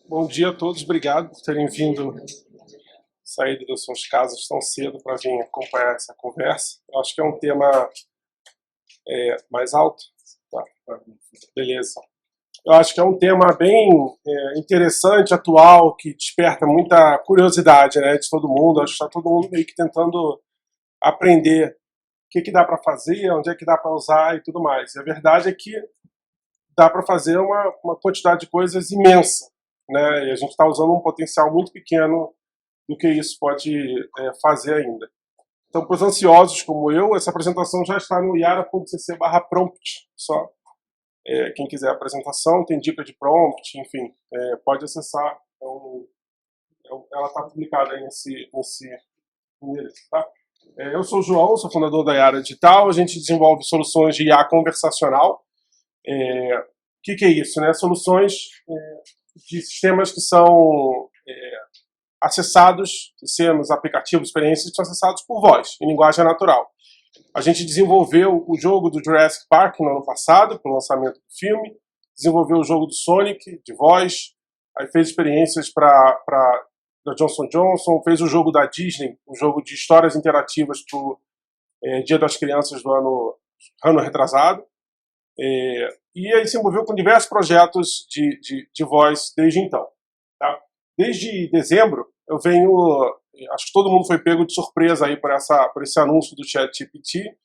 Bom dia a todos, obrigado por terem vindo, saído das suas casas tão cedo para vir acompanhar essa conversa. Eu acho que é um tema mais alto. Tá, beleza. Eu acho que é um tema bem interessante, atual, que desperta muita curiosidade, né, de todo mundo. Acho que está todo mundo meio que tentando aprender o que dá para fazer, onde é que dá para usar e tudo mais. E a verdade é que dá para fazer uma quantidade de coisas imensa, né? E a gente está usando um potencial muito pequeno do que isso pode fazer ainda. Então, para os ansiosos como eu, essa apresentação já está no yara.cc/prompt. Só quem quiser a apresentação, tem dica de prompt, enfim, pode acessar. Ela está publicada aí nesse endereço, tá? Eu sou o João, sou fundador da Yara Digital. A gente desenvolve soluções de IA conversacional. O que é isso? Né? Soluções de sistemas que são acessados, sistemas, aplicativos, experiências que são acessados por voz, em linguagem natural. A gente desenvolveu o jogo do Jurassic Park no ano passado, para o lançamento do filme, desenvolveu o jogo do Sonic, de voz, aí fez experiências para da Johnson Johnson, fez o jogo da Disney, um jogo de histórias interativas para o Dia das Crianças do ano retrasado. E aí se envolveu com diversos projetos de voz desde então. Tá? Desde dezembro, eu venho. Acho que todo mundo foi pego de surpresa aí por esse anúncio do ChatGPT.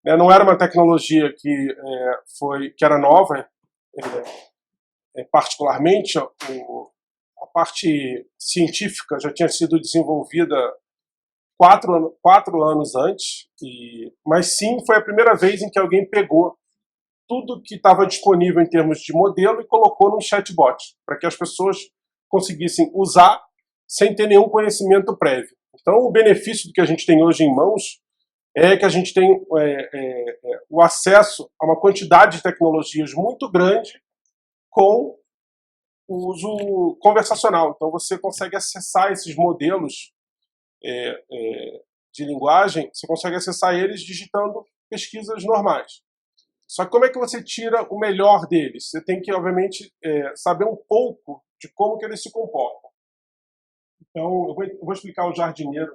Né? Não era uma tecnologia que era nova, particularmente. A parte científica já tinha sido desenvolvida 4 anos antes, mas sim foi a primeira vez em que alguém pegou tudo que estava disponível em termos de modelo e colocou num chatbot, para que as pessoas conseguissem usar sem ter nenhum conhecimento prévio. Então, o benefício do que a gente tem hoje em mãos é que a gente tem o acesso a uma quantidade de tecnologias muito grande com o uso conversacional. Então, você consegue acessar esses modelos de linguagem, você consegue acessar eles digitando pesquisas normais. Só que como é que você tira o melhor deles? Você tem que, obviamente, saber um pouco de como que eles se comportam. Então, eu vou explicar o jardineiro,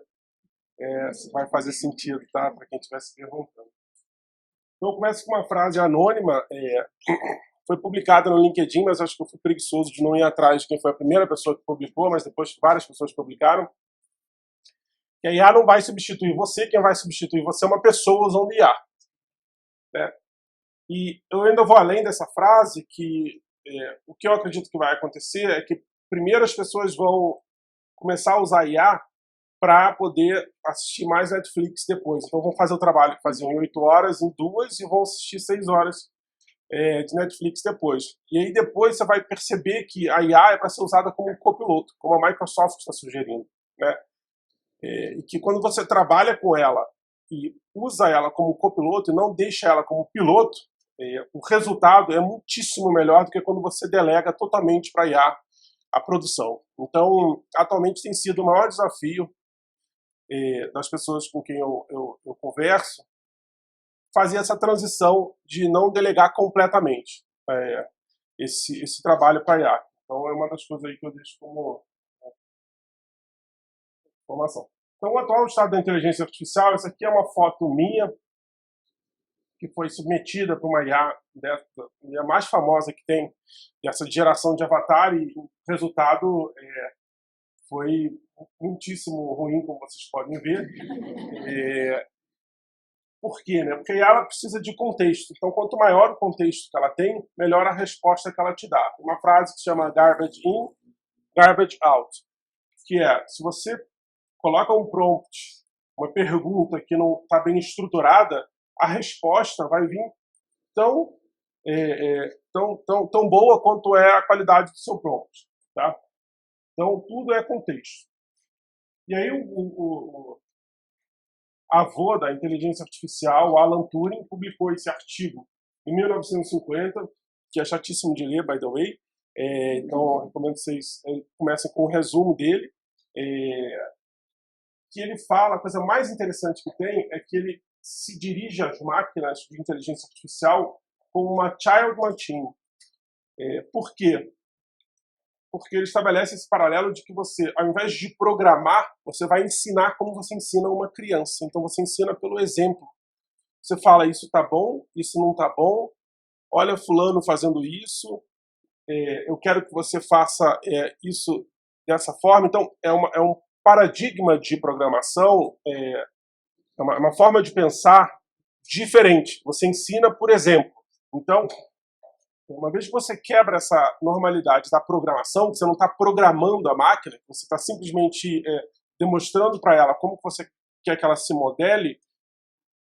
se vai fazer sentido, tá? Para quem estiver se perguntando. Então, eu começo com uma frase anônima, foi publicada no LinkedIn, mas acho que eu fui preguiçoso de não ir atrás de quem foi a primeira pessoa que publicou, mas depois várias pessoas publicaram. Que a IA não vai substituir você, quem vai substituir você é uma pessoa usando IA. Né? E eu ainda vou além dessa frase, que o que eu acredito que vai acontecer é que primeiro as pessoas vão começar a usar IA para poder assistir mais Netflix depois. Então vão fazer o trabalho que faziam em 8 horas, em 2, e vão assistir 6 horas de Netflix depois. E aí depois você vai perceber que a IA é para ser usada como um copiloto, como a Microsoft está sugerindo. Né? E que quando você trabalha com ela e usa ela como copiloto e não deixa ela como piloto, o resultado é muitíssimo melhor do que quando você delega totalmente para a IA a produção. Então, atualmente tem sido o maior desafio das pessoas com quem eu converso, fazer essa transição de não delegar completamente esse trabalho para a IA. Então, é uma das coisas aí que eu deixo como informação. Então, o atual estado da inteligência artificial, essa aqui é uma foto minha, que foi submetida para uma IA, a mais famosa que tem, dessa geração de avatar, e o resultado foi muitíssimo ruim, como vocês podem ver. Por quê? Né? Porque ela precisa de contexto. Então, quanto maior o contexto que ela tem, melhor a resposta que ela te dá. Uma frase que se chama garbage in, garbage out, que é, se você coloca um prompt, uma pergunta que não está bem estruturada, a resposta vai vir tão, tão boa quanto é a qualidade do seu prompt. Tá? Então, tudo é contexto. E aí, o avô da inteligência artificial, Alan Turing, publicou esse artigo em 1950, que é chatíssimo de ler, by the way. Então, recomendo que vocês comecem com um resumo dele. Que ele fala, a coisa mais interessante que tem é que ele se dirige às máquinas de inteligência artificial como uma child machine. Por quê? porque ele estabelece esse paralelo de que você, ao invés de programar, você vai ensinar como você ensina uma criança. Então você ensina pelo exemplo. Você fala, isso tá bom, isso não tá bom, olha fulano fazendo isso, eu quero que você faça isso dessa forma. Então é um paradigma de programação, uma forma de pensar diferente. Você ensina por exemplo. Então, uma vez que você quebra essa normalidade da programação, que você não está programando a máquina, você está simplesmente demonstrando para ela como você quer que ela se modele,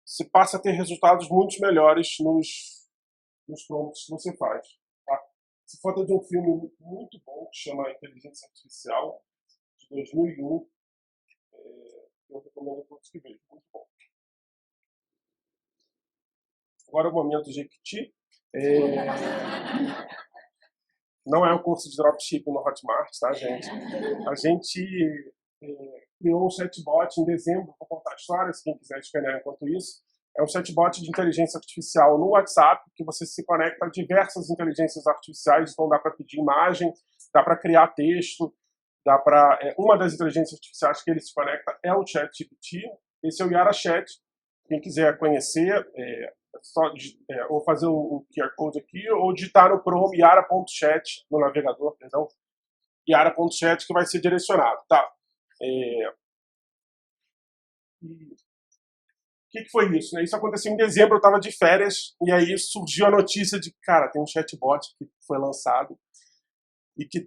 você passa a ter resultados muito melhores nos prompts que você faz. Tá? Essa foto é de um filme muito bom que chama Inteligência Artificial, de 2001. Eu recomendo a todos que vejam. Muito bom. Agora é o momento Jequiti. Não é um curso de dropshipping no Hotmart, tá, gente? A gente criou um chatbot em dezembro para contar histórias, quem quiser escanear enquanto isso. É um chatbot de inteligência artificial no WhatsApp, que você se conecta a diversas inteligências artificiais, então dá para pedir imagem, dá para criar texto, dá para... uma das inteligências artificiais que ele se conecta é o ChatGPT, esse é o Yara Chat. Quem quiser conhecer, só ou fazer o QR Code aqui, ou digitar no Chrome yara.chat, no navegador, perdão, yara.chat, que vai ser direcionado. Tá. O que foi isso? Né? Isso aconteceu em dezembro, eu estava de férias, e aí surgiu a notícia de, cara, tem um chatbot que foi lançado e que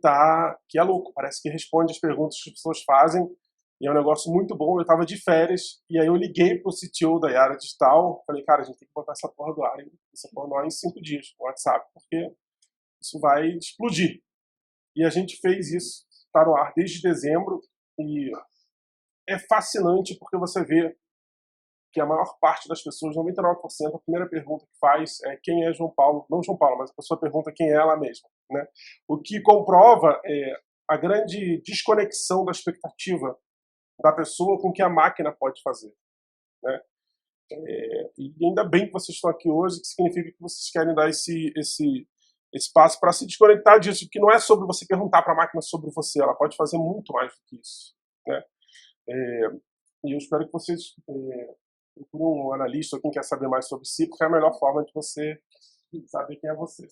é louco, parece que responde as perguntas que as pessoas fazem, e é um negócio muito bom. Eu estava de férias, e aí eu liguei pro CTO da Yara Digital, falei, cara, a gente tem que botar essa porra do ar, em 5 dias, no WhatsApp, porque isso vai explodir. E a gente fez isso, está no ar desde dezembro, e é fascinante porque você vê que a maior parte das pessoas, 99%, a primeira pergunta que faz é quem é João Paulo, não João Paulo, mas a pessoa pergunta quem é ela mesma, né? O que comprova a grande desconexão da expectativa da pessoa com o que a máquina pode fazer, né? E ainda bem que vocês estão aqui hoje, que significa que vocês querem dar esse espaço para se desconectar disso, que não é sobre você perguntar para a máquina sobre você, ela pode fazer muito mais do que isso, né? E eu espero que vocês procurem um analista ou quem quer saber mais sobre si, porque é a melhor forma de você saber quem é você.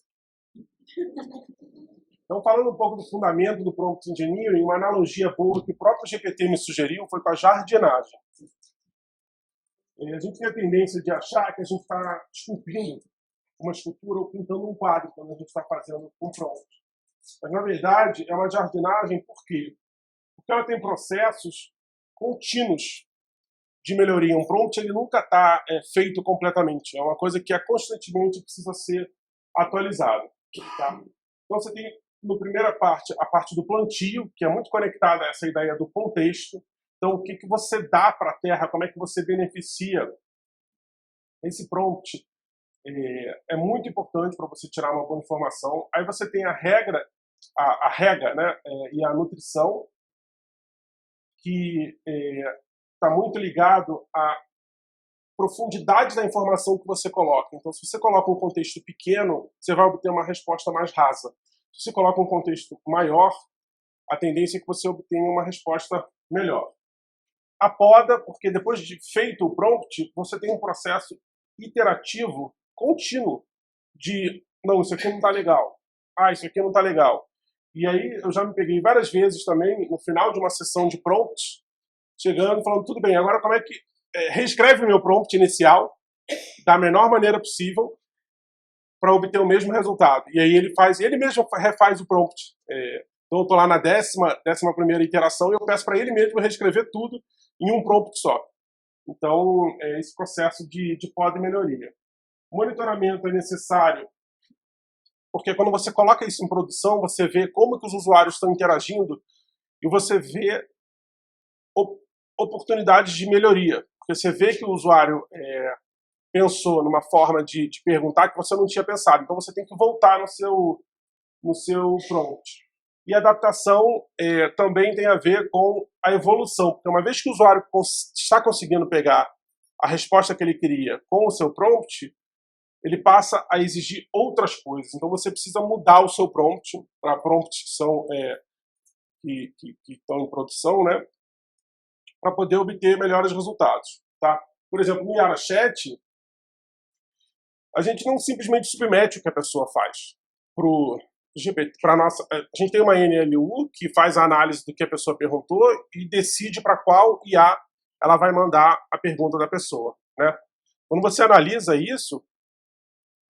Então, falando um pouco do fundamento do Prompt Engineering, uma analogia boa que o próprio GPT me sugeriu foi com a jardinagem. A gente tem a tendência de achar que a gente está esculpindo uma escultura ou pintando um quadro quando a gente está fazendo um prompt. Mas, na verdade, é uma jardinagem por quê? Porque ela tem processos contínuos de melhoria. Um prompt ele nunca está feito completamente. É uma coisa que constantemente precisa ser atualizada. Tá? Então você tem, na primeira parte, a parte do plantio, que é muito conectada a essa ideia do contexto. Então, o que você dá para a Terra, como é que você beneficia esse prompt. É muito importante para você tirar uma boa informação. Aí você tem a rega, né, e a nutrição, que está muito ligado à profundidade da informação que você coloca. Então, se você coloca um contexto pequeno, você vai obter uma resposta mais rasa. Se você coloca um contexto maior, a tendência é que você obtenha uma resposta melhor. A poda, porque depois de feito o prompt, você tem um processo iterativo, contínuo, de, não, isso aqui não está legal. Ah, isso aqui não está legal. E aí eu já me peguei várias vezes também, no final de uma sessão de prompts, chegando e falando, tudo bem, agora como é que... reescreve o meu prompt inicial da menor maneira possível para obter o mesmo resultado. E aí ele mesmo refaz o prompt. Então eu estou lá na 11ª iteração e eu peço para ele mesmo reescrever tudo em um prompt só. Então, esse processo de poda e melhoria. Monitoramento é necessário, porque quando você coloca isso em produção, você vê como que os usuários estão interagindo e você vê oportunidades de melhoria. Porque você vê que o usuário pensou numa forma de perguntar que você não tinha pensado. Então você tem que voltar no seu prompt. E a adaptação também tem a ver com a evolução. Porque uma vez que o usuário está conseguindo pegar a resposta que ele queria com o seu prompt, ele passa a exigir outras coisas. Então você precisa mudar o seu prompt para prompts que são que estão em produção, né, para poder obter melhores resultados, tá? Por exemplo, no Yara Chat, a gente não simplesmente submete o que a pessoa faz pro GPT, para nossa, a gente tem uma NLU que faz a análise do que a pessoa perguntou e decide para qual IA ela vai mandar a pergunta da pessoa, né? Quando você analisa isso,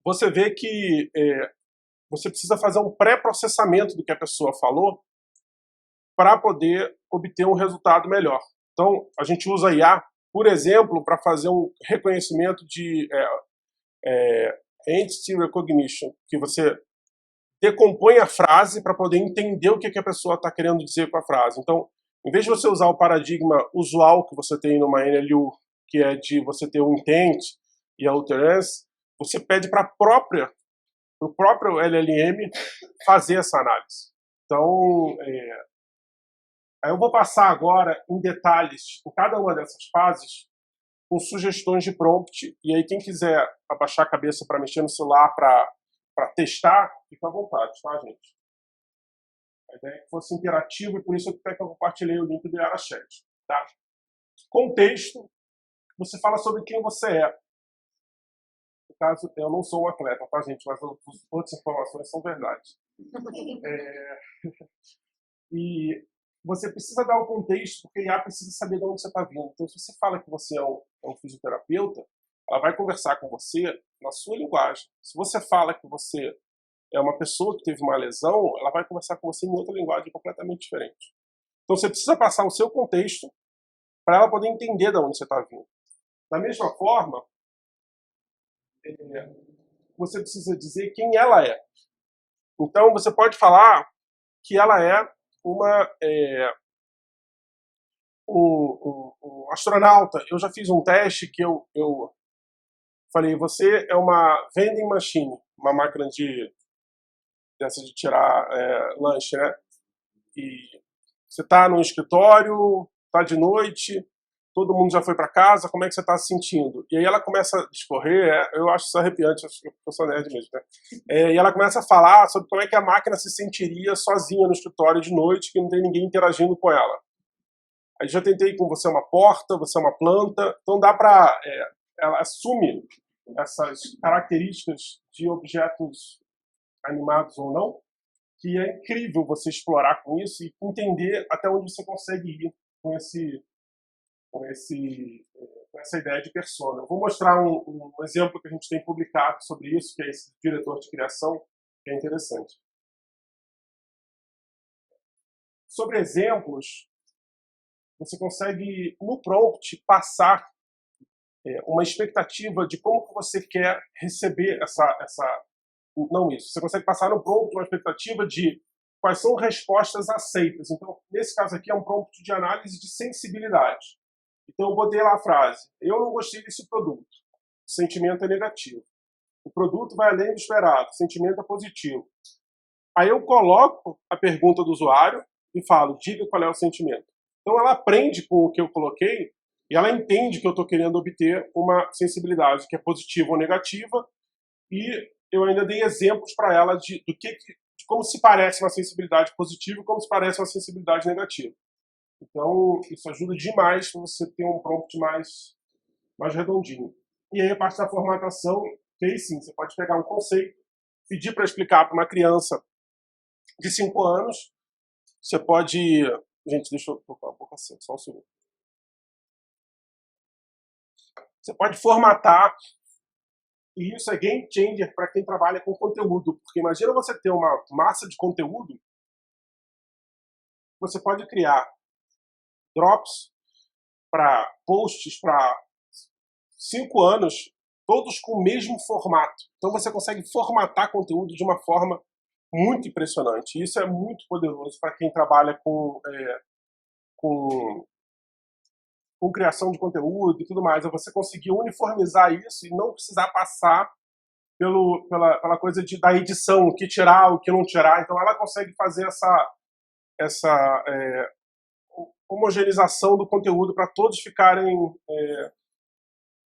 você vê que você precisa fazer um pré-processamento do que a pessoa falou para poder obter um resultado melhor. Então, a gente usa IA, por exemplo, para fazer um reconhecimento de Entity Recognition, que você decompõe a frase para poder entender o que a pessoa está querendo dizer com a frase. Então, em vez de você usar o paradigma usual que você tem numa NLU, que é de você ter o intent e a utterance, você pede para o próprio LLM fazer essa análise. Então, aí eu vou passar agora em detalhes em cada uma dessas fases com sugestões de prompt, e aí quem quiser abaixar a cabeça para mexer no celular para testar, fica à vontade, tá, gente? A ideia é que fosse interativo e por isso até que eu compartilhei o link do Yara Chat, tá? Contexto, você fala sobre quem você é. No caso, eu não sou um atleta, tá, gente? Mas as outras informações são verdade. E você precisa dar o contexto, porque a IA precisa saber de onde você está vindo. Então, se você fala que você é um fisioterapeuta, ela vai conversar com você na sua linguagem. Se você fala que você é uma pessoa que teve uma lesão, ela vai conversar com você em outra linguagem completamente diferente. Então, você precisa passar o seu contexto para ela poder entender de onde você está vindo. Da mesma forma, você precisa dizer quem ela é. Então, você pode falar que ela é um astronauta. Eu já fiz um teste que eu falei, você é uma vending machine, uma máquina dessa de tirar lanche, né? E você está no escritório, está de noite, todo mundo já foi para casa, como é que você está se sentindo? E aí ela começa a discorrer, eu acho isso arrepiante, acho que eu sou nerd mesmo, né? E ela começa a falar sobre como é que a máquina se sentiria sozinha no escritório de noite, que não tem ninguém interagindo com ela. Aí já tentei com você é uma porta, você é uma planta, então dá para... ela assume essas características de objetos animados ou não, que é incrível você explorar com isso e entender até onde você consegue ir com essa ideia de persona. Eu vou mostrar um exemplo que a gente tem publicado sobre isso, que é esse diretor de criação, que é interessante. Sobre exemplos, você consegue, no prompt, passar uma expectativa de como que você quer receber não isso. Você consegue passar no prompt uma expectativa de quais são respostas aceitas. Então, nesse caso aqui, é um prompt de análise de sensibilidade. Então, eu botei lá a frase, eu não gostei desse produto, o sentimento é negativo. O produto vai além do esperado, o sentimento é positivo. Aí eu coloco a pergunta do usuário e falo, diga qual é o sentimento. Então, ela aprende com o que eu coloquei e ela entende que eu estou querendo obter uma sensibilidade que é positiva ou negativa, e eu ainda dei exemplos para ela de como se parece uma sensibilidade positiva e como se parece uma sensibilidade negativa. Então, isso ajuda demais para você ter um prompt mais redondinho. E aí, a parte da formatação, que aí sim, você pode pegar um conceito, pedir para explicar para uma criança de 5 anos, você pode... Gente, deixa eu tocar um pouco assim, só um segundo. Você pode formatar, e isso é game changer para quem trabalha com conteúdo, porque imagina você ter uma massa de conteúdo, você pode criar drops para posts para 5 anos, todos com o mesmo formato. Então você consegue formatar conteúdo de uma forma muito impressionante. Isso é muito poderoso para quem trabalha com criação de conteúdo e tudo mais. É você conseguir uniformizar isso e não precisar passar pela coisa da edição, o que tirar, o que não tirar. Então ela consegue fazer essa homogeneização do conteúdo para todos ficarem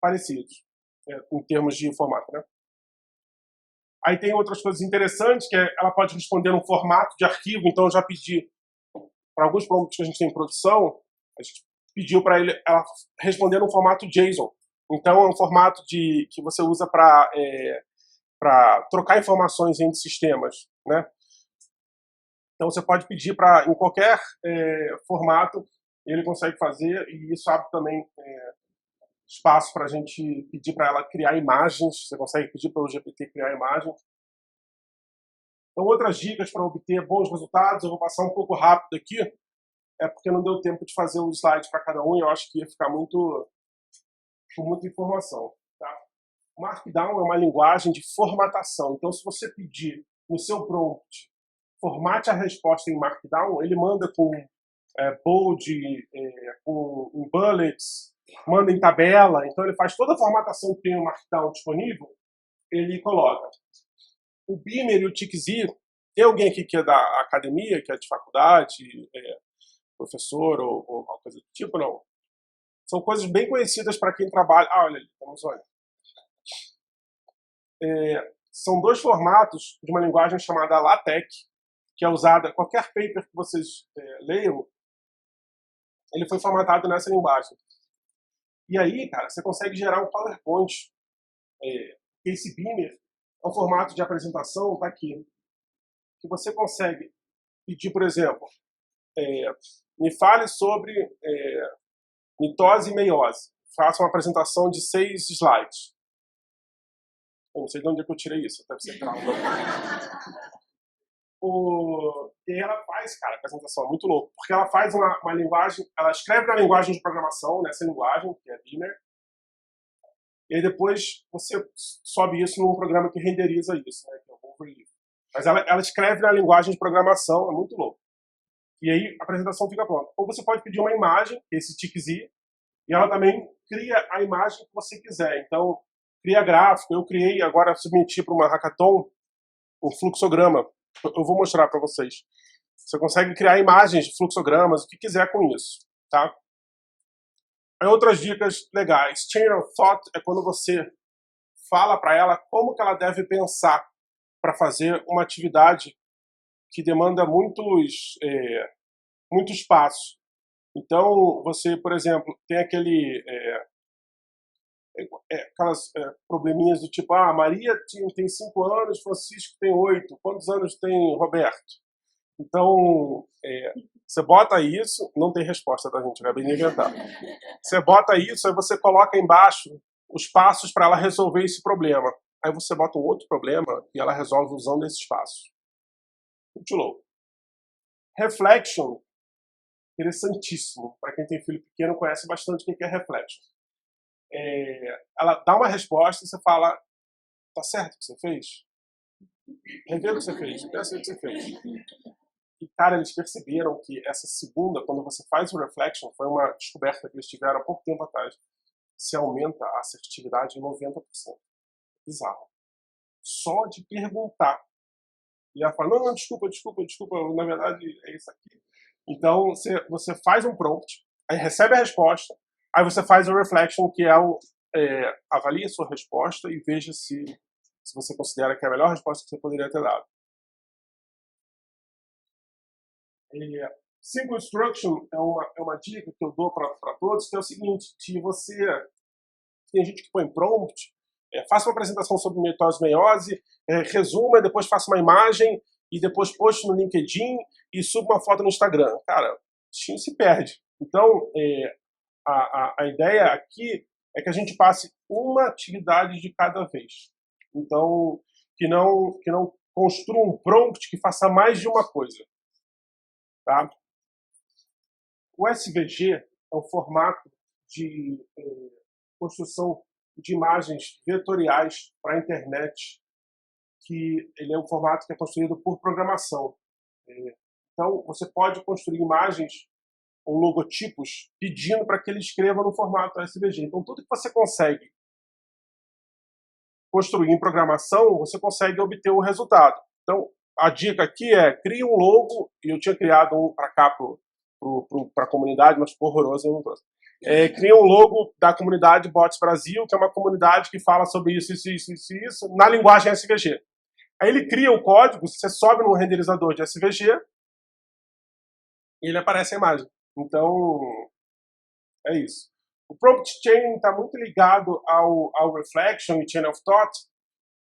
parecidos, em termos de formato, né? Aí tem outras coisas interessantes, que ela pode responder num formato de arquivo. Então eu já pedi para alguns prompts que a gente tem em produção, a gente pediu para ela responder num formato JSON. Então é um formato que você usa para trocar informações entre sistemas, né? Então você pode pedir para em qualquer formato, ele consegue fazer, e isso abre também espaço para a gente pedir para ela criar imagens. Você consegue pedir para o GPT criar imagens. Então, outras dicas para obter bons resultados, eu vou passar um pouco rápido aqui, porque não deu tempo de fazer um slide para cada um, e eu acho que ia ficar com muita informação. Tá? Markdown é uma linguagem de formatação. Então, se você pedir no seu prompt, formate a resposta em Markdown, ele manda com bold, com bullets, manda em tabela. Então, ele faz toda a formatação que tem no Markdown disponível, ele coloca. O Beamer e o TickZ, tem alguém aqui que é da academia, que é de faculdade, professor ou alguma coisa do tipo? Não. São coisas bem conhecidas para quem trabalha. Olha ali, vamos olhar. São dois formatos de uma linguagem chamada LaTeX, que é usada, qualquer paper que vocês leiam, ele foi formatado nessa linguagem. E aí, cara, você consegue gerar um PowerPoint. Esse Beamer é um formato de apresentação, tá aqui, que você consegue pedir, por exemplo, me fale sobre mitose e meiose. Faça uma apresentação de 6 slides. Eu não sei de onde é que eu tirei isso, deve ser calma. E ela faz, cara, a apresentação é muito louco, porque ela faz uma linguagem, ela escreve na linguagem de programação, nessa linguagem, que é Beamer, e aí depois você sobe isso num programa que renderiza isso, né, que é o Overleaf. Mas ela escreve na linguagem de programação, é muito louco. E aí a apresentação fica pronta. Ou você pode pedir uma imagem, esse TickZ, e ela também cria a imagem que você quiser. Então, cria gráfico. Eu criei, agora submeti para uma hackathon, um fluxograma. Eu vou mostrar para vocês. Você consegue criar imagens de fluxogramas, o que quiser com isso, tá? Aí outras dicas legais. Chain of Thought é quando você fala para ela como que ela deve pensar para fazer uma atividade que demanda muito espaço. Então, você, por exemplo, tem aquelas probleminhas do tipo, Maria tem 5 anos, Francisco tem 8, quantos anos tem Roberto? Então, você bota isso, não tem resposta, tá, gente? Acabei de inventar. Você bota isso, aí você coloca embaixo os passos para ela resolver esse problema. Aí você bota um outro problema e ela resolve usando esses passos. Muito louco. Reflection, interessantíssimo. Para quem tem filho pequeno, conhece bastante o que é reflection. Ela dá uma resposta e você fala, tá certo o que você fez? Revê o que você fez, pensa o que você fez. E, cara, eles perceberam que essa segunda, quando você faz o reflection, foi uma descoberta que eles tiveram há pouco tempo atrás, se aumenta a assertividade em 90%. Bizarro. Só de perguntar. E ela fala, não, desculpa, na verdade é isso aqui. Então, você faz um prompt, aí recebe a resposta, aí você faz o reflection, que é avalie a sua resposta e veja se você considera que é a melhor resposta que você poderia ter dado. Single Instruction é uma dica que eu dou para todos, que é o seguinte, tem gente que põe prompt, faça uma apresentação sobre mitose e meiose, resuma, depois faça uma imagem, e depois poste no LinkedIn e suba uma foto no Instagram. Cara, o bichinho se perde. Então, a ideia aqui é que a gente passe uma atividade de cada vez. Então, que não construa um prompt que faça mais de uma coisa. Tá? O SVG é um formato de construção de imagens vetoriais para a internet, que ele é um formato que é construído por programação. Então, você pode construir imagens ou logotipos pedindo para que ele escreva no formato SVG. Então, tudo que você consegue construir em programação, você consegue obter o resultado. Então, a dica aqui é, crie um logo, e eu tinha criado um para cá, para a comunidade, mas ficou horroroso, eu não trouxe. Crie um logo da comunidade Bots Brasil, que é uma comunidade que fala sobre isso, na linguagem SVG. Aí ele cria o código, você sobe no renderizador de SVG e ele aparece a imagem. Então, é isso. O prompt chaining está muito ligado ao reflection e chain of thought,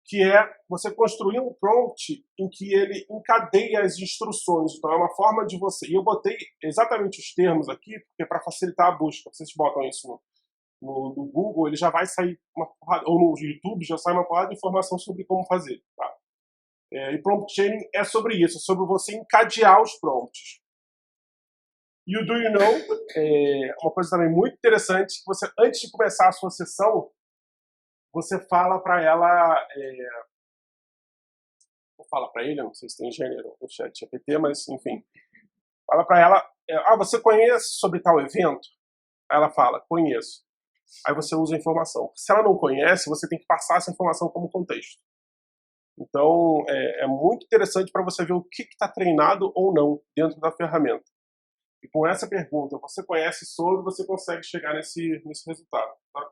que é você construir um prompt em que ele encadeia as instruções. Então é uma forma de você... E eu botei exatamente os termos aqui, porque é para facilitar a busca. Vocês botam isso no Google, ele já vai sair uma porrada, ou no YouTube já sai uma porrada de informação sobre como fazer. Tá? E prompt chaining é sobre isso, é sobre você encadear os prompts. E o Do You Know é uma coisa também muito interessante, que você, antes de começar a sua sessão, você fala para ela, vou falar para ele, não sei se tem gênero no chat GPT, mas enfim, fala para ela, você conhece sobre tal evento? Aí ela fala, conheço. Aí você usa a informação. Se ela não conhece, você tem que passar essa informação como contexto. Então, é muito interessante para você ver o que está treinado ou não dentro da ferramenta. E com essa pergunta, você conhece sobre, você consegue chegar nesse resultado. Tá?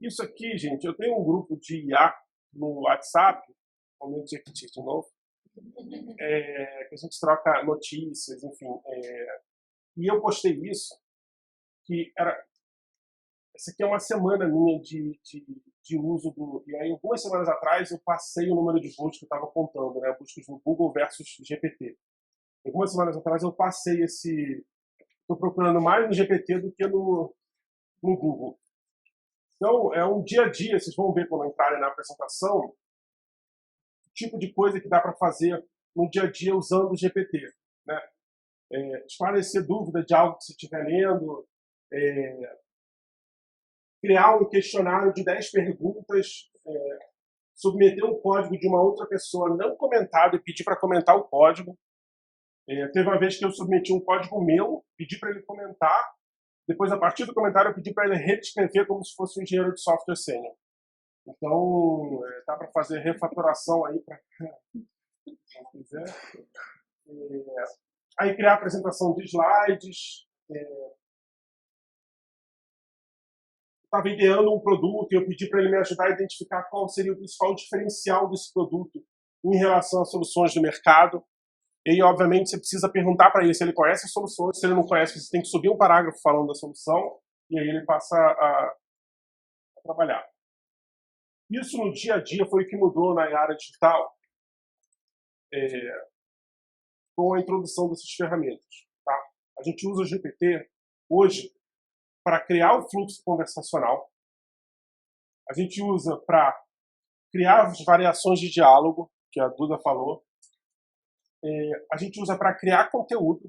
Isso aqui, gente, eu tenho um grupo de IA no WhatsApp, momento de repetir de novo, que a gente troca notícias, enfim. E eu postei isso, que era... Essa aqui é uma semana minha de uso do... E aí, algumas semanas atrás, eu passei o número de buscas que eu estava contando, né? Buscas no Google versus GPT. Algumas semanas atrás, eu passei esse... Estou procurando mais no GPT do que no Google. Então, é um dia a dia, vocês vão ver quando entrarem na apresentação, o tipo de coisa que dá para fazer no dia a dia usando o GPT. Né? Esclarecer dúvida de algo que você estiver lendo, criar um questionário de 10 perguntas, submeter um código de uma outra pessoa não comentado e pedir para comentar o código. Teve uma vez que eu submeti um código meu, pedi para ele comentar, depois, a partir do comentário, eu pedi para ele reescrever como se fosse um engenheiro de software sênior. Então, dá para fazer refatoração aí, para quem quiser. Aí, criar apresentação de slides. Estava ideando um produto e eu pedi para ele me ajudar a identificar qual seria o principal diferencial desse produto em relação às soluções do mercado. E aí, obviamente, você precisa perguntar para ele se ele conhece as soluções. Se ele não conhece, você tem que subir um parágrafo falando da solução e aí ele passa a trabalhar. Isso no dia a dia foi o que mudou na área digital com a introdução dessas ferramentas. Tá? A gente usa o GPT hoje para criar o fluxo conversacional. A gente usa para criar as variações de diálogo, que a Duda falou. A gente usa para criar conteúdo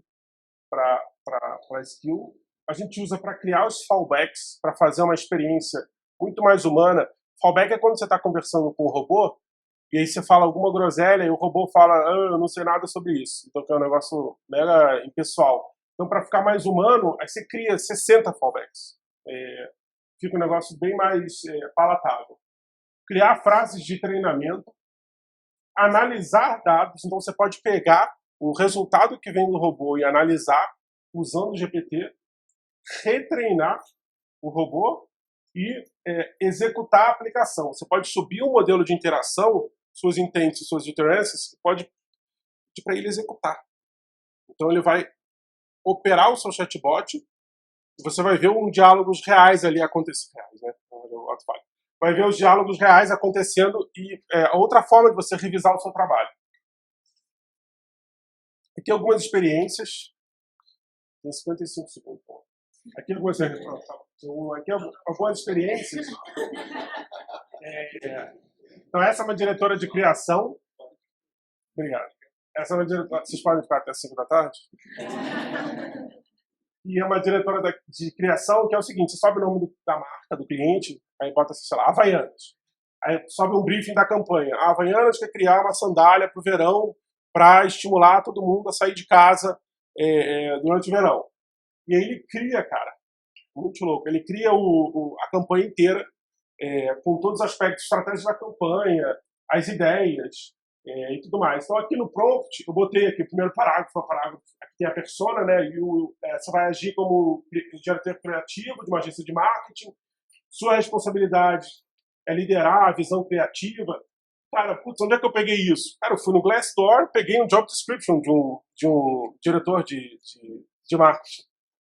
para skill. A gente usa para criar os fallbacks, para fazer uma experiência muito mais humana. Fallback é quando você está conversando com o robô e aí você fala alguma groselha e o robô fala, eu não sei nada sobre isso. Então, que é um negócio mega impessoal. Então, para ficar mais humano, aí você cria 60 fallbacks. Fica um negócio bem mais palatável. Criar frases de treinamento. Analisar dados. Então, você pode pegar o resultado que vem do robô e analisar usando o GPT, retreinar o robô e executar a aplicação. Você pode subir um modelo de interação, suas intents e suas deterrências, pode pedir para ele executar. Então ele vai operar o seu chatbot e você vai ver diálogos reais ali acontecendo. Né? Vai ver os diálogos reais acontecendo e outra forma de você revisar o seu trabalho. Aqui algumas experiências. Tem 55 segundos. Aqui algumas experiências. Então, essa é uma diretora de criação. Obrigado. Essa é uma diretora. Vocês podem ficar até 5 da tarde? E é uma diretora de criação que é o seguinte: você sobe o nome da marca, do cliente, aí bota, sei lá, Havaianas. Aí sobe um briefing da campanha. A Havaianas quer criar uma sandália para o verão para estimular todo mundo a sair de casa durante o verão. E aí ele cria, cara, muito louco, ele cria a campanha inteira, com todos os aspectos estratégicos da campanha, as ideias e tudo mais. Então aqui no prompt, eu botei aqui o primeiro parágrafo, aqui tem a persona, né, e você vai agir como diretor criativo de uma agência de marketing, sua responsabilidade é liderar a visão criativa. Cara, putz, onde é que eu peguei isso? Cara, eu fui no Glassdoor, peguei um job description de um diretor de marketing.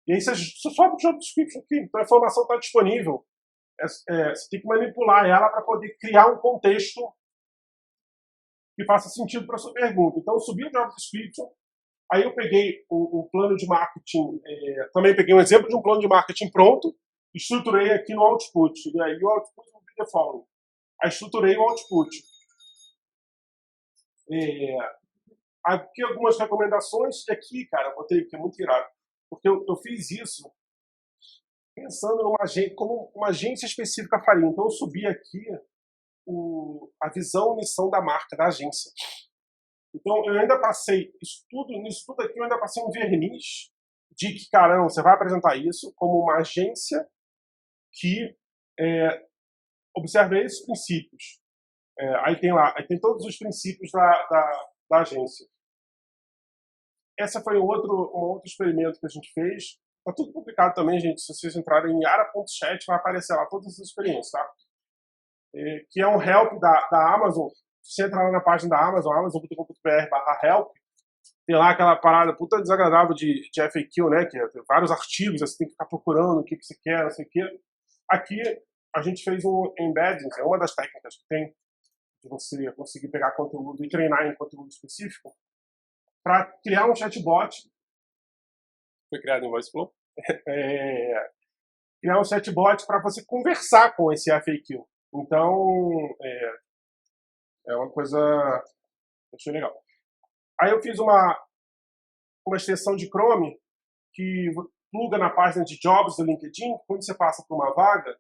E aí você sobe o job description aqui, então a informação está disponível. Você tem que manipular ela para poder criar um contexto que faça sentido para a sua pergunta. Então eu subi o job description, aí eu peguei o plano de marketing, também peguei um exemplo de um plano de marketing pronto, estruturei aqui no output. E aí o output will be the following. Aí estruturei o output. Aqui algumas recomendações, e aqui, cara, eu botei que é muito irado, porque eu fiz isso pensando como uma agência específica faria. Então eu subi aqui a visão e missão da marca, da agência. Então eu ainda passei nisso tudo aqui, eu ainda passei um verniz de que, caramba, você vai apresentar isso como uma agência que observa esses princípios. Aí tem todos os princípios da agência. Esse foi um outro experimento que a gente fez. Está tudo publicado também, gente. Se vocês entrarem em ara.chat, vai aparecer lá todas as experiências, tá? Que é um help da Amazon. Se você entrar lá na página da Amazon, amazon.com.br/help, tem lá aquela parada puta desagradável de FAQ, né? Que tem vários artigos, você tem que ficar procurando o que você quer, não sei o quê. Aqui, a gente fez um embedding, é uma das técnicas que tem de você conseguir pegar conteúdo e treinar em conteúdo específico, para criar um chatbot. Foi criado em VoiceFlow. Criar um chatbot para você conversar com esse FAQ. Então, é uma coisa que eu achei legal. Aí eu fiz uma extensão de Chrome que pluga na página de jobs do LinkedIn. Quando você passa por uma vaga,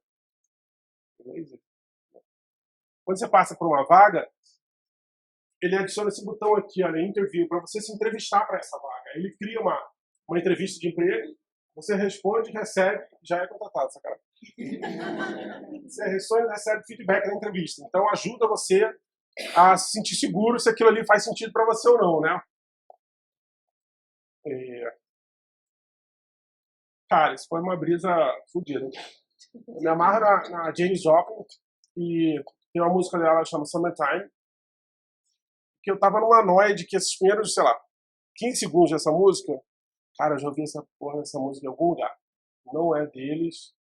ele adiciona esse botão aqui, olha, interview, para você se entrevistar para essa vaga. Ele cria uma entrevista de emprego, você responde, recebe, já é contratado, sacanagem. Você responde e recebe feedback na entrevista. Então ajuda você a se sentir seguro se aquilo ali faz sentido para você ou não, né? Cara, isso foi uma brisa fodida. Eu me amarro na Janis Joplin e tem uma música dela que chama Summertime, que eu tava numa noia de que esses primeiros, sei lá, 15 segundos dessa música, cara, eu já ouvi essa porra dessa música em algum lugar. Não é deles.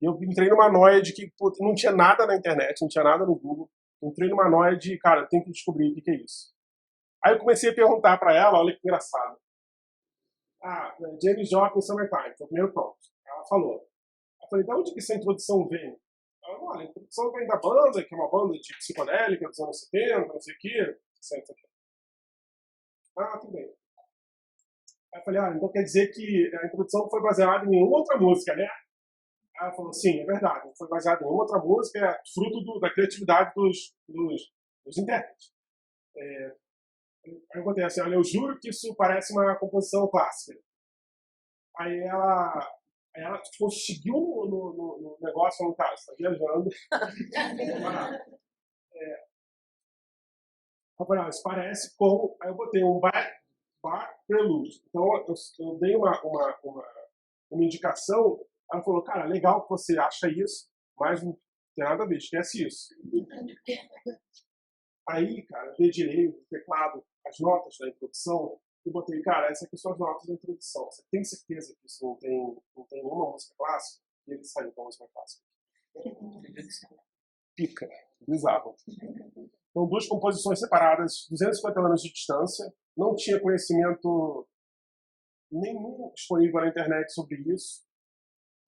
E eu entrei numa noia de que não tinha nada na internet, não tinha nada no Google. Entrei numa noia de, cara, eu tenho que descobrir o que é isso. Aí eu comecei a perguntar pra ela, olha que engraçado. Janis Joplin, Summertime, foi o primeiro prompt. Ela falou. Eu falei, de onde que essa introdução vem? Ela, olha, a introdução vem da banda, que é uma banda de psicodélica dos anos 70, não sei o quê, etc. Tudo bem. Aí eu falei, então quer dizer que a introdução foi baseada em nenhuma outra música, né? Aí ela falou, sim, é verdade, foi baseada em nenhuma outra música, é fruto da criatividade dos intérpretes. Aí eu contei assim, olha, eu juro que isso parece uma composição clássica. Aí ela seguiu no negócio, falando, cara, você tá viajando. Eu falei, isso parece com... Aí eu botei um bar prelude. Então eu dei uma indicação. Ela falou, cara, legal que você acha isso, mas não tem nada a ver, esquece isso. Aí, cara, eu dedilhei o teclado, as notas da introdução, e botei, cara, essas aqui são as notas da introdução. Você tem certeza que isso não tem nenhuma música clássica? E ele saiu com a música clássica. Pica, bizarro. Então, duas composições separadas, 250 anos de distância, não tinha conhecimento nenhum disponível na internet sobre isso.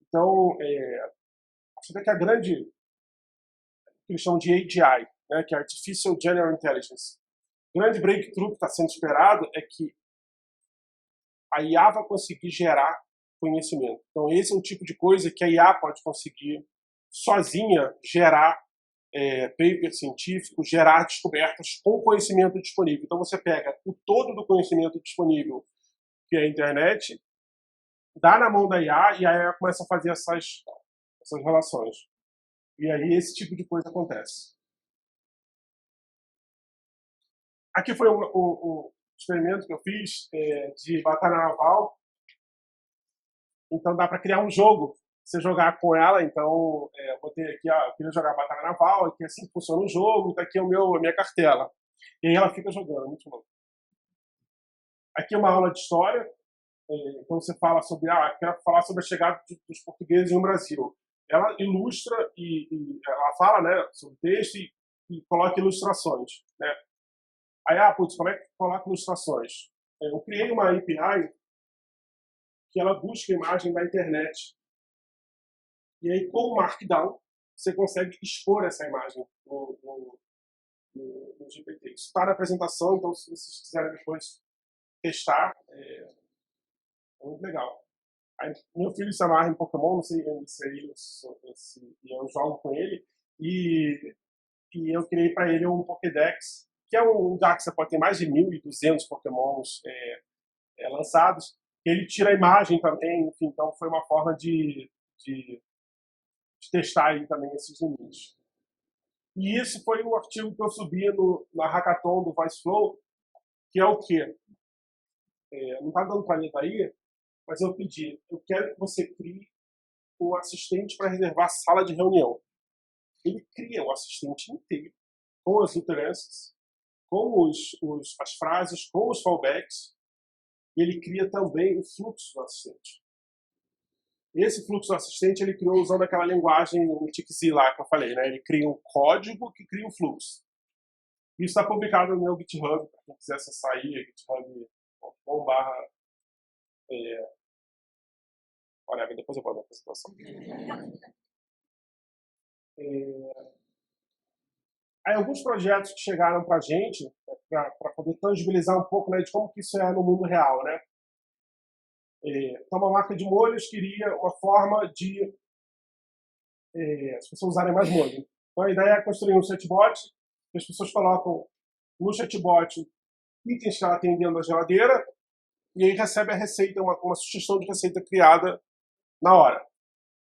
Então, acho até que a grande, que eles chamam de AGI, né, que é Artificial General Intelligence, o grande breakthrough que está sendo esperado é que a IA vai conseguir gerar conhecimento. Então, esse é um tipo de coisa que a IA pode conseguir sozinha gerar paper científico, gerar descobertas com conhecimento disponível. Então, você pega o todo do conhecimento disponível, que é a internet, dá na mão da IA e a IA começa a fazer essas relações. E aí esse tipo de coisa acontece. Aqui foi um experimento que eu fiz de batalha naval. Então dá para criar um jogo você jogar com ela. Então, eu botei aqui, eu queria jogar Batalha Naval, aqui assim funciona o jogo, tá aqui a minha cartela. E aí ela fica jogando, muito bom. Aqui é uma aula de história, então você fala sobre, quero falar sobre a chegada dos portugueses no Brasil. Ela ilustra e ela fala, né, sobre o texto e coloca ilustrações, né. Aí, como é que coloca ilustrações? Eu criei uma API que ela busca imagem na internet. E aí, com o Markdown, você consegue expor essa imagem no GPT. Isso está na apresentação, então se vocês quiserem depois testar, é muito legal. Aí, meu filho se amarra em Pokémon, não sei se eu jogo com ele, e eu criei para ele um Pokédex, que é um lugar que você pode ter mais de 1.200 Pokémons lançados. Ele tira a imagem também, enfim, então foi uma forma de testar aí também esses limites. E isso foi um artigo que eu subi na Hackathon do VoiceFlow, que é o quê? Não está dando para ler daí, mas eu pedi, eu quero que você crie um assistente para reservar sala de reunião. Ele cria o assistente inteiro, com as referências, com as frases, com os fallbacks, e ele cria também o fluxo do assistente. Esse fluxo do assistente ele criou usando aquela linguagem, o TXZ lá que eu falei, né? Ele cria um código que cria um fluxo. Isso está publicado no meu GitHub, para quem quiser acessar aí, github.com/. Olha, depois eu vou dar a apresentação. Aí alguns projetos que chegaram para a gente, para poder tangibilizar um pouco, né, de como que isso é no mundo real, né? Então, uma marca de molhos queria uma forma de as pessoas usarem mais molho. Então, a ideia é construir um chatbot, que as pessoas colocam no chatbot itens que ela tem dentro da geladeira, e aí recebe a receita, uma sugestão de receita criada na hora.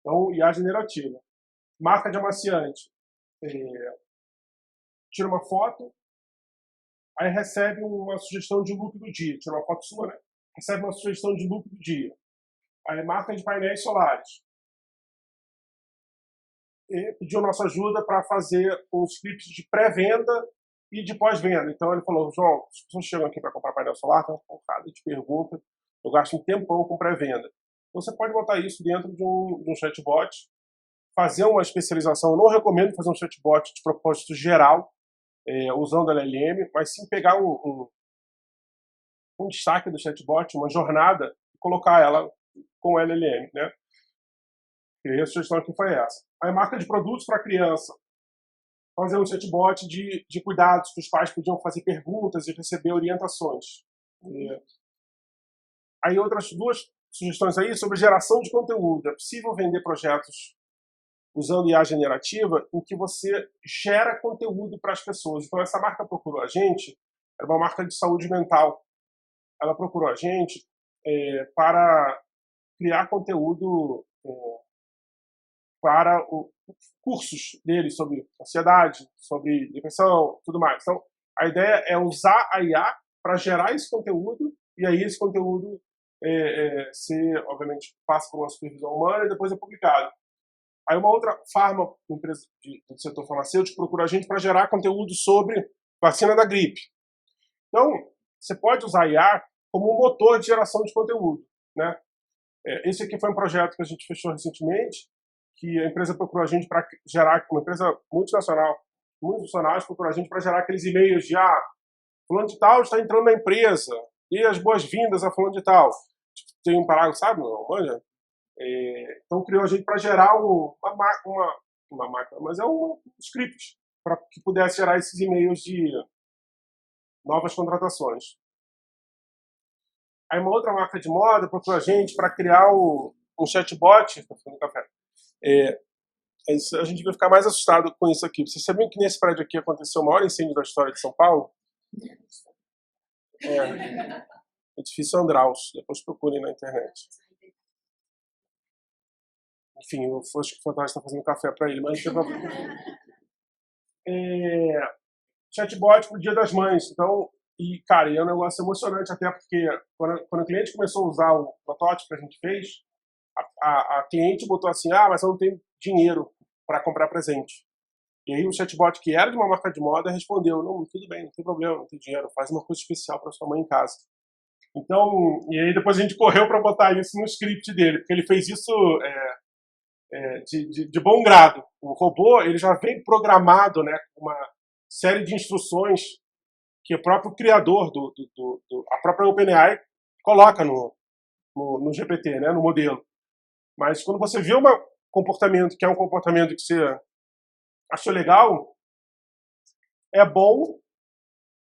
Então, IA generativa. Marca de amaciante. Tira uma foto, aí recebe uma sugestão de look do dia. Tira uma foto sua, né? Recebe uma sugestão de look do dia. Aí marca de painéis solares. E pediu nossa ajuda para fazer um script de pré-venda e de pós-venda. Então ele falou, João, as pessoas chegam aqui para comprar painel solar, tem uma porrada de pergunta, eu gasto um tempão com pré-venda. Então você pode botar isso dentro de um chatbot, fazer uma especialização. Eu não recomendo fazer um chatbot de propósito geral, usando LLM, mas sim pegar um destaque do chatbot, uma jornada, e colocar ela com LLM, né? E a sugestão aqui foi essa. Aí marca de produtos para criança. Fazer um chatbot de cuidados, que os pais podiam fazer perguntas e receber orientações. Aí outras duas sugestões aí sobre geração de conteúdo. É possível vender projetos usando IA generativa em que você gera conteúdo para as pessoas. Então essa marca procurou a gente, era uma marca de saúde mental. Ela procurou a gente para criar conteúdo para cursos deles sobre ansiedade, sobre depressão, tudo mais. Então, a ideia é usar a IA para gerar esse conteúdo e aí esse conteúdo obviamente, passa por uma supervisão humana e depois é publicado. Aí uma outra empresa do setor farmacêutico procura a gente para gerar conteúdo sobre vacina da gripe. Então, você pode usar a IA como um motor de geração de conteúdo, né? Esse aqui foi um projeto que a gente fechou recentemente, que a empresa procurou a gente para gerar, uma empresa multinacional, muitos funcionários procurou a gente para gerar aqueles e-mails de fulano de tal está entrando na empresa, e as boas-vindas a fulano de tal. Tem um parágrafo, sabe? Manja? Então criou a gente para gerar uma máquina, mas é um script para que pudesse gerar esses e-mails de novas contratações. Aí uma outra marca de moda procurou a gente para criar um chatbot. Estou fazendo café. A gente vai ficar mais assustado com isso aqui. Vocês sabiam que nesse prédio aqui aconteceu o maior incêndio da história de São Paulo? Edifício Andraus. Depois procurem na internet. Enfim, eu acho que o Fantasma está fazendo café para ele, mas não tem problema. Chatbot pro Dia das Mães. Então, cara, é um negócio emocionante, até porque quando o cliente começou a usar o protótipo que a gente fez, a cliente botou assim, mas eu não tenho dinheiro para comprar presente. E aí o chatbot, que era de uma marca de moda, respondeu, não, tudo bem, não tem problema, não tem dinheiro, faz uma coisa especial para sua mãe em casa. Então, e aí depois a gente correu para botar isso no script dele, porque ele fez isso de bom grado. O robô, ele já vem programado, né, com uma série de instruções que o próprio criador, a própria OpenAI, coloca no GPT, né, no modelo. Mas quando você vê um comportamento que é um comportamento que você achou legal, é bom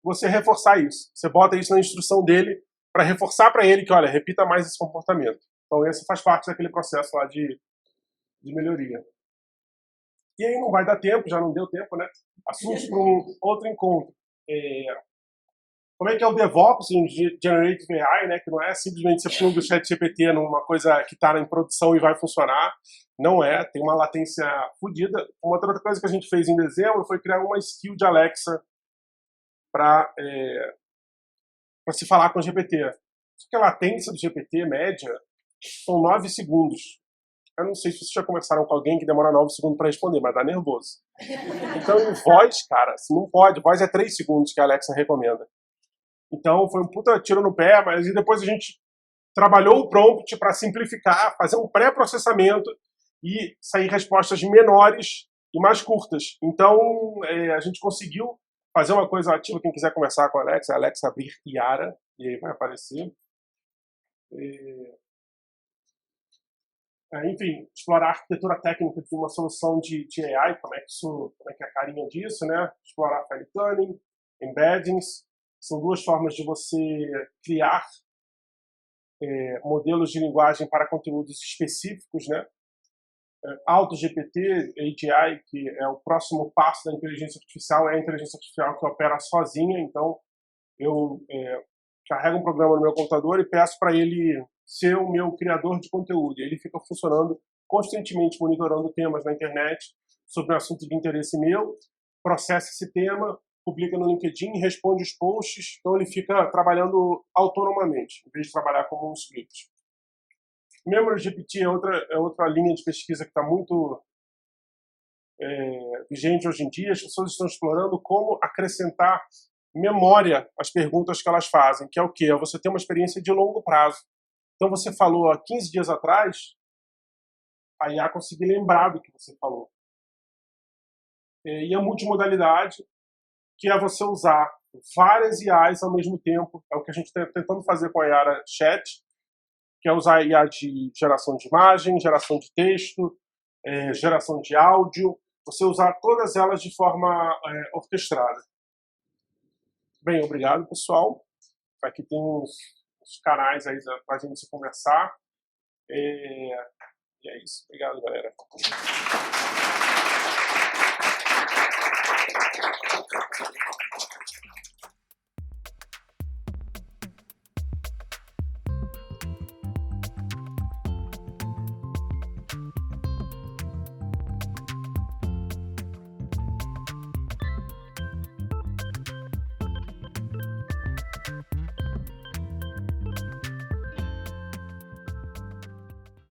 você reforçar isso. Você bota isso na instrução dele para reforçar para ele que, olha, repita mais esse comportamento. Então, esse faz parte daquele processo lá de melhoria. E aí não vai dar tempo, já não deu tempo, né? Assuntos para um outro encontro. Como é que é o DevOps em Generative AI, né? Que não é simplesmente você pluga o ChatGPT numa coisa que está em produção e vai funcionar. Não é, tem uma latência fodida. Uma outra coisa que a gente fez em dezembro foi criar uma skill de Alexa para se falar com o GPT. Só que a latência do GPT média são 9 segundos. Eu não sei se vocês já conversaram com alguém que demora 9 segundos para responder, mas dá nervoso. Então, em voz, cara, você não pode. Voz é 3 segundos que a Alexa recomenda. Então, foi um puta tiro no pé, mas e depois a gente trabalhou o prompt para simplificar, fazer um pré-processamento e sair respostas menores e mais curtas. Então, a gente conseguiu fazer uma coisa ativa. Quem quiser conversar com a Alexa abrir Yara, e aí vai aparecer. Enfim, explorar a arquitetura técnica de uma solução de AI, como é que é a carinha disso, né? Explorar file tuning, embeddings, são duas formas de você criar modelos de linguagem para conteúdos específicos, né? AutoGPT, AGI, que é o próximo passo da inteligência artificial, é a inteligência artificial que opera sozinha, então eu carrego um programa no meu computador e peço para ele ser o meu criador de conteúdo. E ele fica funcionando constantemente, monitorando temas na internet sobre um assunto de interesse meu, processa esse tema, publica no LinkedIn, responde os posts, então ele fica trabalhando autonomamente, em vez de trabalhar como um script. MemoryGPT é outra linha de pesquisa que está muito vigente hoje em dia. As pessoas estão explorando como acrescentar memória às perguntas que elas fazem, que é o quê? É você ter uma experiência de longo prazo. Então você falou há 15 dias atrás, a IA conseguir lembrar do que você falou. E a multimodalidade, que é você usar várias IAs ao mesmo tempo, é o que a gente está tentando fazer com a Yara Chat, que é usar a IA de geração de imagem, geração de texto, geração de áudio, você usar todas elas de forma orquestrada. Bem, obrigado, pessoal. Aqui tem uns canais aí para a gente se conversar. E é isso. Obrigado, galera.